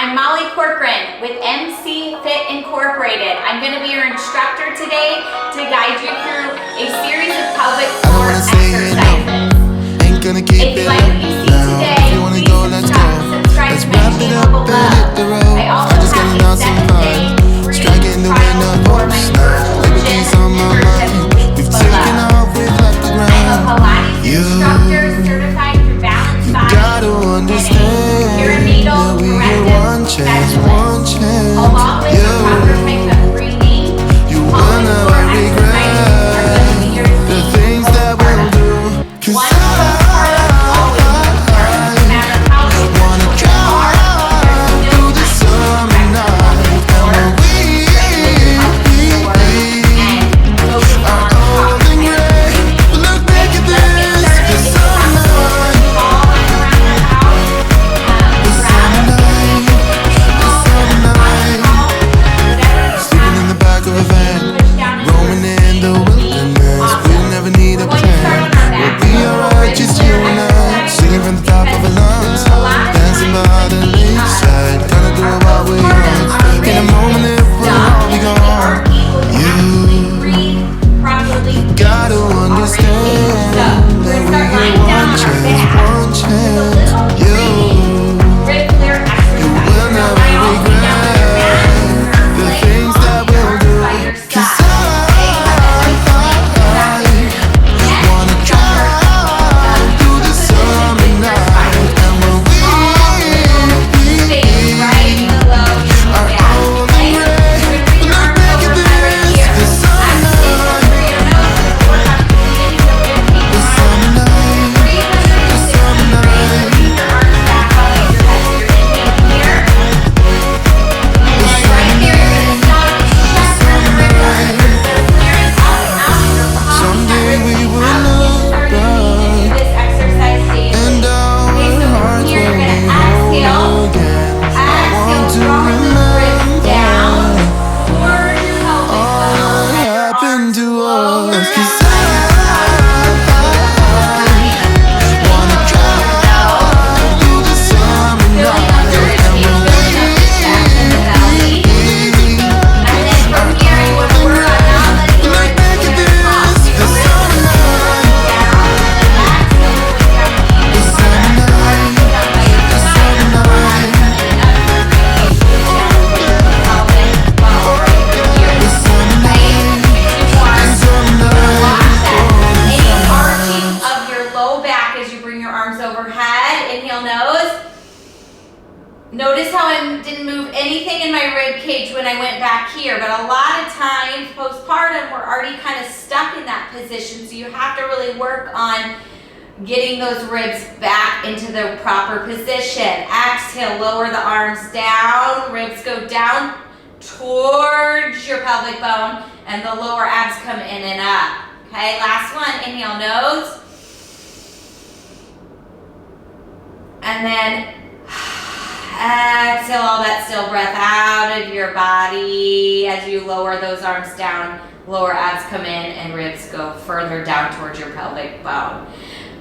I'm Molly Corcoran with MCFit Incorporated. I'm going to be your instructor today to guide you through a series of pelvic floor exercises. Ain't gonna keep if you it like what you see today, if you wanna please go, let's go. subscribe Let's to my wrap it channel up and hit the below. road. I also I just have gotta a know some 7-day fun. free Striking the trial winner for my post. first Liberty's on my mind. We've taken off, we've left the I'm a ground. Pilates instructor certified through Balance Body Gotta understand perinatal, that we get corrective one chance, specialist. Along with You the proper types of breathing, will pelvic never floor exercises are going to be your the key things that we'll do. 'Cause One postpartum, always postpartum. No matter how big your wanna children are, there's drive still through the time summer to night, exercise and pelvic floor and focus on holding posture. great. But look back at this, the summer night, sleeping in the back of a van, roaming in the wilderness. We'll never need a plan. We'll be alright, just you and I, singing from the top of our lungs, dancing by the lakeside, gonna do what we want. In a moment it will all be gone. You gotta understand that we get one chance. You will never regret the things that we'll do. 'Cause I wanna drive through the summer night, and when we are holding great. Look back at this, the summer night, the summer night, the summer night, someday we will look back and our hearts will be whole again. I want to remember all that happened to us. 'Cause I wanna drive through the summer night, and when we look back at this, the summer night, the summer night, the summer night, the summer night, the summer night. Any arching of your low back as you bring your arms overhead. Inhale, nose. Notice how I didn't move anything in my rib cage when I went back here, but a lot of times postpartum we're already kind of stuck in that position, so you have to really work on getting those ribs back into the proper position. Exhale, lower the arms down, ribs go down towards your pelvic bone, and the lower abs come in and up. Okay, last one, inhale, nose. And then exhale all that still breath out of your body as you lower those arms down, lower abs come in, and ribs go further down towards your pelvic bone.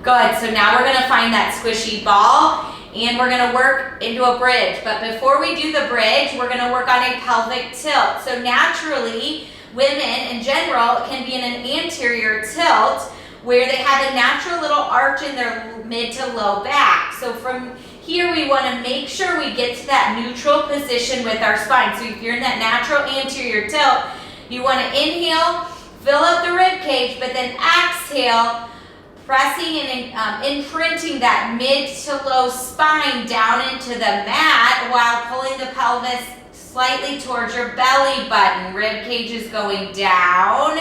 Good, so now we're gonna find that squishy ball and we're gonna work into a bridge. But before we do the bridge, we're gonna work on a pelvic tilt. So naturally, women in general can be in an anterior tilt where they have a natural little arch in their mid to low back. So from here, we want to make sure we get to that neutral position with our spine. So if you're in that natural anterior tilt, you want to inhale, fill up the rib cage, but then exhale, pressing and imprinting that mid to low spine down into the mat while pulling the pelvis slightly towards your belly button. Rib cage is going down,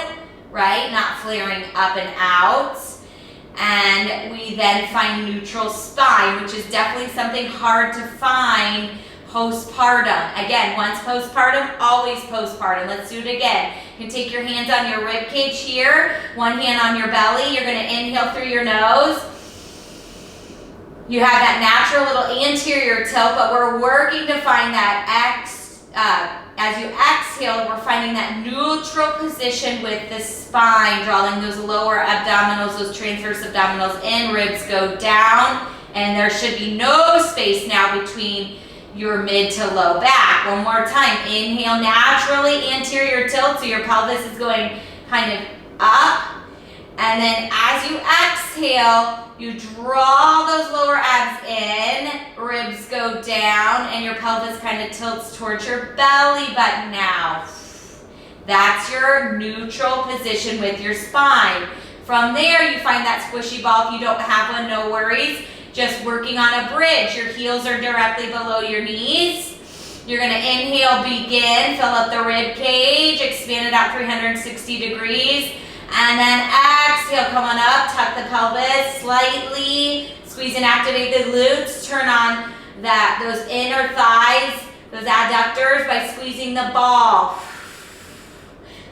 right? Not flaring up and out. And we then find neutral spine, which is definitely something hard to find postpartum. Again, once postpartum, always postpartum. Let's do it again. You can take your hands on your rib cage here, one hand on your belly. You're going to inhale through your nose. You have that natural little anterior tilt, but we're working to find that as you exhale, we're finding that neutral position with the spine, drawing those lower abdominals, those transverse abdominals in, ribs go down, and there should be no space now between your mid to low back. One more time. Inhale, naturally anterior tilt, so your pelvis is going kind of up. And then as you exhale, you draw those lower abs in, ribs go down, and your pelvis kind of tilts towards your belly button now. That's your neutral position with your spine. From there, you find that squishy ball. If you don't have one, no worries. Just working on a bridge. Your heels are directly below your knees. You're going to inhale, begin, fill up the rib cage, expand it out 360 degrees. And then exhale, come on up, tuck the pelvis slightly, squeeze and activate the glutes, turn on those inner thighs, those adductors by squeezing the ball.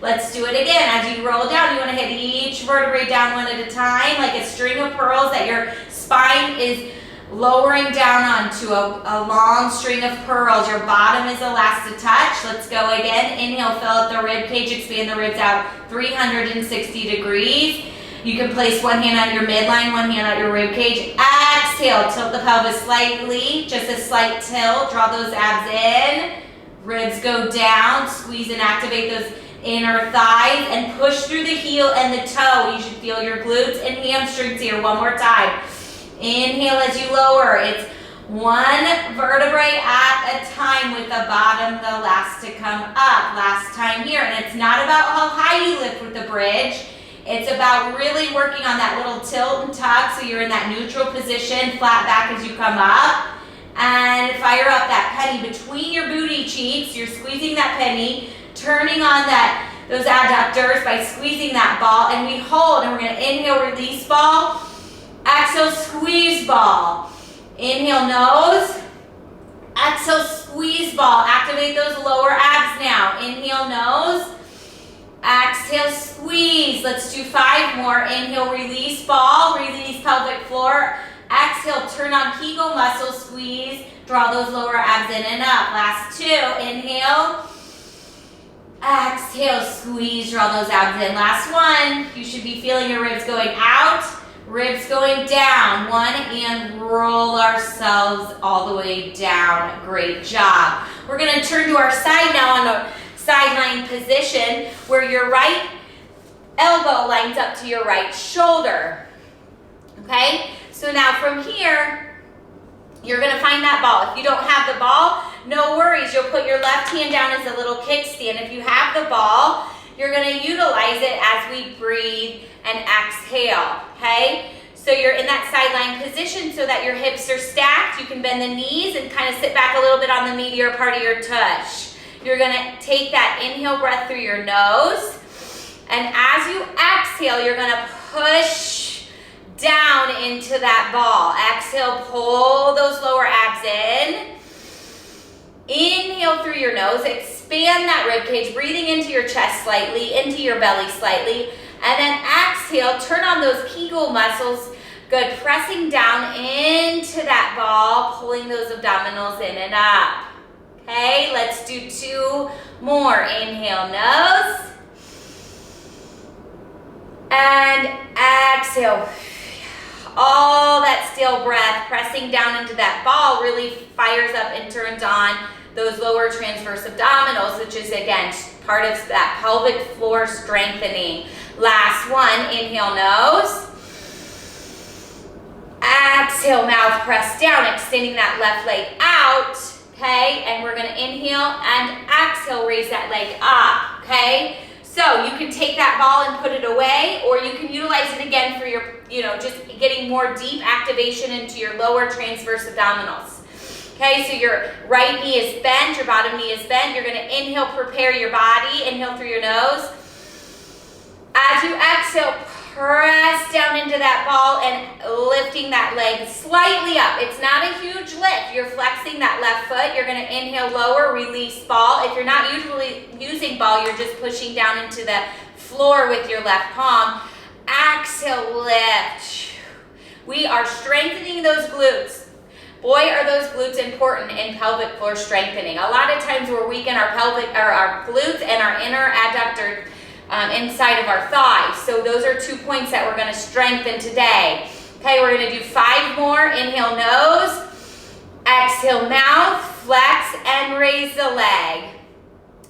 Let's do it again. As you roll down, you want to hit each vertebrae down one at a time, like a string of pearls that your spine is lowering down onto a long string of pearls. Your bottom is the last to touch. Let's go again. Inhale, fill up the rib cage, expand the ribs out 360 degrees. You can place one hand on your midline, one hand on your rib cage. Exhale, tilt the pelvis slightly, just a slight tilt. Draw those abs in. Ribs go down. Squeeze and activate those inner thighs and push through the heel and the toe. You should feel your glutes and hamstrings here. One more time. Inhale as you lower. It's one vertebrae at a time with the bottom the last to come up. Last time here. And it's not about how high you lift with the bridge. It's about really working on that little tilt and tuck so you're in that neutral position, flat back as you come up. And fire up that penny between your booty cheeks. You're squeezing that penny, turning on those adductors by squeezing that ball. And we hold, and we're going to inhale, release ball. Exhale, squeeze ball. Inhale, nose. Exhale, squeeze ball. Activate those lower abs now. Inhale, nose. Exhale, squeeze. Let's do 5 more. Inhale, release ball. Release pelvic floor. Exhale, turn on Kegel muscle, squeeze. Draw those lower abs in and up. Last 2. Inhale. Exhale, squeeze. Draw those abs in. Last 1. You should be feeling your ribs going out. Ribs going down. 1 and roll ourselves all the way down. Great job. We're going to turn to our side now on a sideline position where your right elbow lines up to your right shoulder. Okay? So now from here, you're going to find that ball. If you don't have the ball, no worries. You'll put your left hand down as a little kickstand. If you have the ball, you're going to utilize it as we breathe and exhale, okay? So you're in that sideline position so that your hips are stacked. You can bend the knees and kind of sit back a little bit on the meatier part of your tush. You're going to take that inhale breath through your nose. And as you exhale, you're going to push down into that ball. Exhale, pull those lower abs in. Inhale through your nose, expand that rib cage, breathing into your chest slightly, into your belly slightly. And then exhale, turn on those Kegel muscles. Good, pressing down into that ball, pulling those abdominals in and up. Okay, let's do 2 more. Inhale, nose. And exhale. All that still breath, pressing down into that ball, really fires up and turns on those lower transverse abdominals, which is, again, part of that pelvic floor strengthening. Last 1, inhale, nose. Exhale, mouth press down, extending that left leg out, okay? And we're gonna inhale and exhale, raise that leg up, okay? So you can take that ball and put it away, or you can utilize it again for your, just getting more deep activation into your lower transverse abdominals. Okay, so your right knee is bent, your bottom knee is bent. You're gonna inhale, prepare your body. Inhale through your nose. As you exhale, press down into that ball and lifting that leg slightly up. It's not a huge lift. You're flexing that left foot. You're gonna inhale, lower, release ball. If you're not usually using ball, you're just pushing down into the floor with your left palm. Exhale, lift. We are strengthening those glutes. Boy, are those glutes important in pelvic floor strengthening. A lot of times we're weak in our glutes and our inner adductor inside of our thighs. So those are 2 points that we're going to strengthen today. Okay, we're going to do 5 more. Inhale, nose. Exhale, mouth. flex and raise the leg.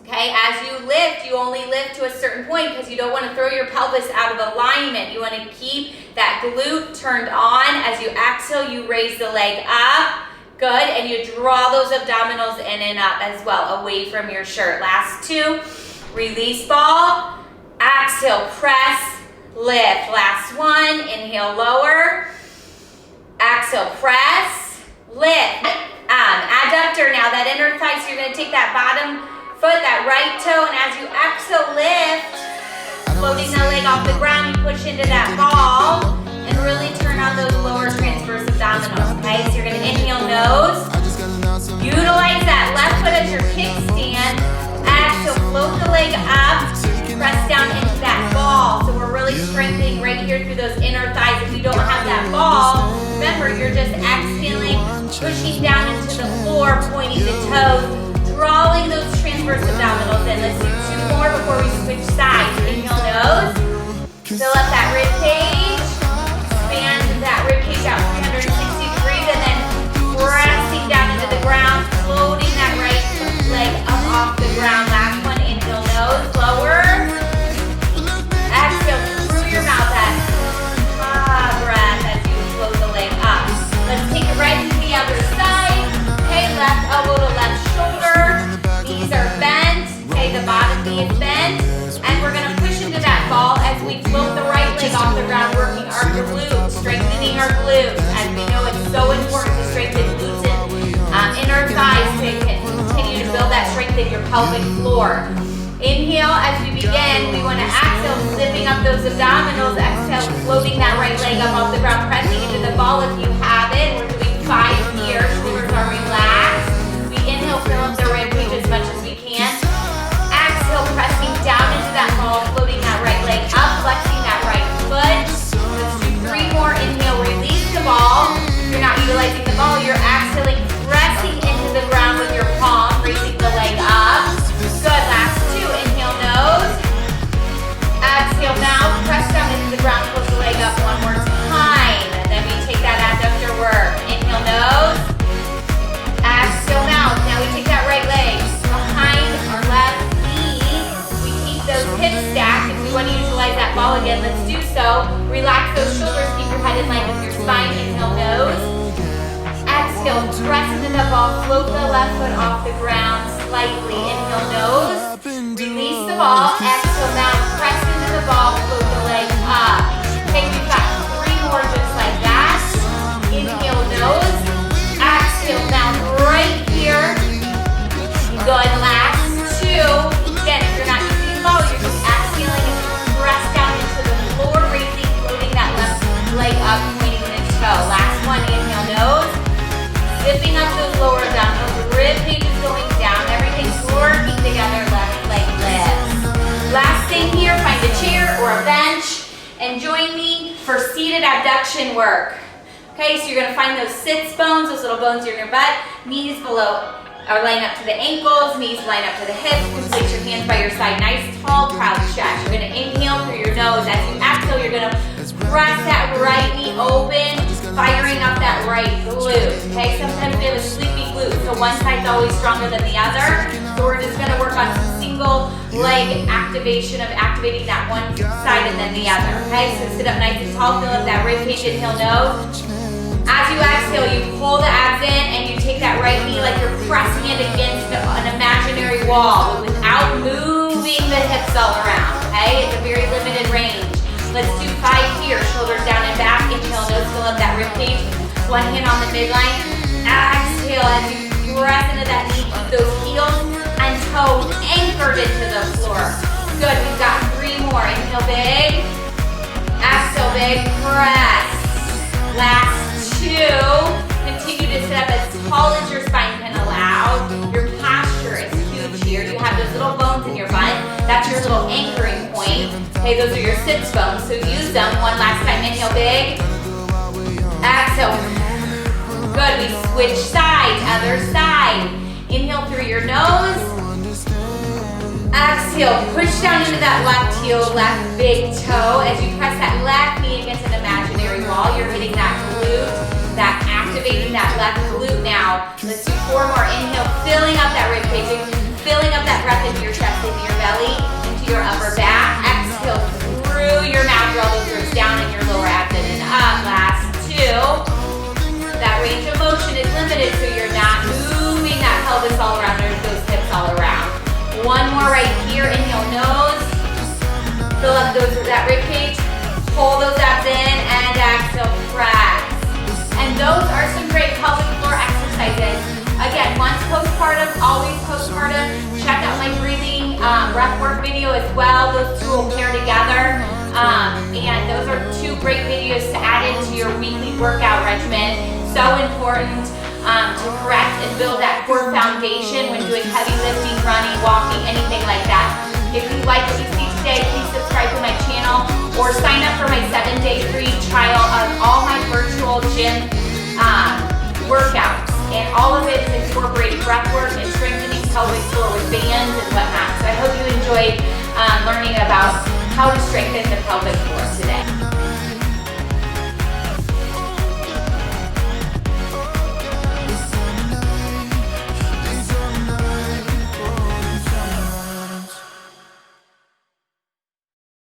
Okay, as you lift, you only lift to a certain point because you don't want to throw your pelvis out of alignment. You want to keep that glute turned on. As you exhale, you raise the leg up. Good, and you draw those abdominals in and up as well, away from your shirt. Last two, release ball. Exhale, press, lift. Last one, inhale, lower. Exhale, press, lift. Adductor now, that inner thigh, so you're going to take that bottom foot, that right toe, and as you exhale, lift, floating the leg off the ground, you push into that ball, and really turn on those lower transverse abdominals, okay? So you're gonna inhale, nose, utilize that left foot as your kickstand, exhale, float the leg up, press down into that ball. So we're really strengthening right here through those inner thighs. If you don't have that ball, remember, you're just exhaling, pushing down into the floor, pointing the toes, drawing those transverse abdominals in. Let's do two more before we switch sides. Inhale, nose. Fill up that rib cage. Expand that rib cage out 360 degrees, and then pressing down into the ground, floating that right leg up off the ground. Last one, inhale, nose, lower. Exhale through your mouth, that breath as you float the leg up. Let's take it right to the other side. Okay, left elbow to left shoulder. Knees are bent. Okay, the bottom knee is bent. And we're going to push into that ball as we float the right leg off the ground, working our glutes, strengthening our glutes. As we know, it's so important to strengthen glutes and inner thighs to continue to build that strength in your pelvic floor. Inhale as we begin. We want to exhale, zipping up those abdominals. Exhale, floating that right leg up off the ground, pressing into the ball if you have it. We're doing 5 here. Shoulders are relaxed. We inhale, fill up the rib cage as much as we can. Exhale, pressing down into that ball, floating that right leg up, flexing that right foot. Let's do 3 more. Inhale, release the ball. You're not utilizing the ball. You're exhaling, pressing into the ground with your palm, raising the leg up. Good. Last 2. Inhale, nose. Exhale, mouth. Press down into the ground. Close the leg up one more time. And then we take that adductor work. Inhale, nose. Exhale, mouth. Now we take that right leg behind our left knee. We keep those hips stacked. If we want to utilize that ball again, let's do so. Relax those shoulders. Keep your head in line with your spine. Inhale, nose. Exhale, press into the ball. Float the left foot off the ground slightly. Inhale, nose. Release the ball. Exhale, mouth. Press into the ball. Float the leg up. Okay, we've got 3 more just like that. Inhale, nose. Exhale, mouth right here. Good. Last 2. Again, if you're not using the ball, you're just exhaling and press down into the floor, raising, floating that left leg up, pointing the toe. Last one. Inhale, nose. Zipping up those lower abdominals, rib cage is going down, everything's working together, left leg lifts. Last thing here, find a chair or a bench and join me for seated abduction work. Okay, so you're gonna find those sits bones, those little bones in your butt, knees below are line up to the ankles, knees line up to the hips. You can place your hands by your side, nice tall proud stretch. You're gonna inhale through your nose. As you exhale, you're gonna press that right knee open, firing up that right glute. Okay, sometimes we have a sleepy glute, so one side's always stronger than the other. So we're just gonna work on some single leg activation of activating that one side and then the other. Okay, so sit up nice and tall, fill up that rib cage, inhale, nose. As you exhale, you pull the abs in and you take that right knee like you're pressing it against an imaginary wall, but without moving the hips all around, okay? It's a very limited range. Let's do 5 here, shoulders down and back. Inhale, nose, fill up that rib cage. One hand on the midline. Exhale as you press into that knee. Keep those heels and toes anchored into the floor. Good, we've got 3 more. Inhale, big. Exhale, big, press. Last 2, continue to sit up as tall as your spine can allow. Your posture is huge here. You have those little bones in your butt. That's your little anchoring point. Okay, those are your sits bones, so use them. One last time. Inhale, big. Exhale. Good, we switch sides, other side. Inhale through your nose. Exhale, push down into that left heel, left big toe. As you press that left knee against an imaginary wall, you're hitting that glute, that activating that left glute now. Let's do 4 more. Inhale, filling up that rib cage, filling up that breath into your chest, into your belly, into your upper back. Exhale through your mouth, draw those ribs down in your lower abdomen up. Last 2. That range of motion is limited, so you're not moving that pelvis all around or those hips all around. 1 more right here. Inhale, nose. Fill up that rib cage. Pull those abs in and exhale, press. And those are some great pelvic floor exercises. Again, once postpartum, always postpartum. Check out my breathing breath work video as well. Those two will pair together. And those are 2 great videos to add into your weekly workout regimen. So important to correct and build that core foundation when doing heavy lifting, running, walking, anything like that. If you like what you see today, please subscribe to my channel or sign up for my 7-day free trial of all my virtual gym workouts. And all of it is incorporating breath work and strengthening pelvic floor with bands and whatnot. So I hope you enjoyed learning about how to strengthen the pelvic floor today.